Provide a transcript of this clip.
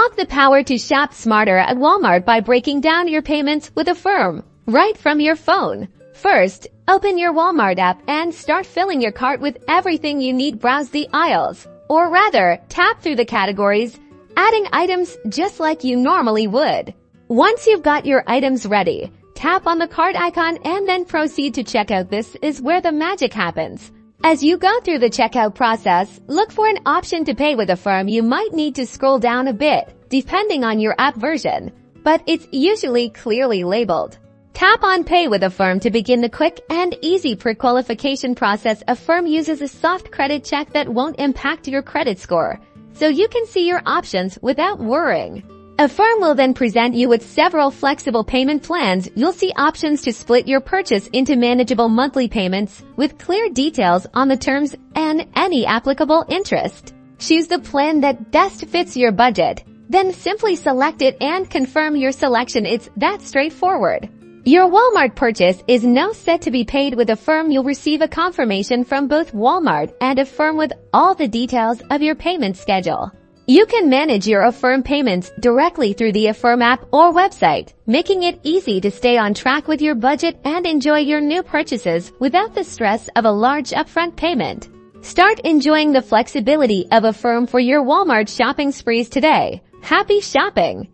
Unlock the power to shop smarter at Walmart by breaking down your payments with Affirm right from your phone. First, open your Walmart app and start filling your cart with everything you need. Browse the aisles, or rather, tap through the categories, adding items just like you normally would. Once you've got your items ready, tap on the cart icon and then proceed to checkout. This is where the magic happens. As you go through the checkout process, look for an option to pay with Affirm. You might need to scroll down a bit, depending on your app version, but it's usually clearly labeled. Tap on Pay with Affirm to begin the quick and easy pre-qualification process. Affirm uses a soft credit check that won't impact your credit score, so you can see your options without worrying. Affirm will then present you with several flexible payment plans. You'll see options to split your purchase into manageable monthly payments with clear details on the terms and any applicable interest. Choose the plan that best fits your budget, then simply select it and confirm your selection. It's that straightforward. Your Walmart purchase is now set to be paid with Affirm. You'll receive a confirmation from both Walmart and Affirm with all the details of your payment schedule. You can manage your Affirm payments directly through the Affirm app or website, making it easy to stay on track with your budget and enjoy your new purchases without the stress of a large upfront payment. Start enjoying the flexibility of Affirm for your Walmart shopping sprees today. Happy shopping!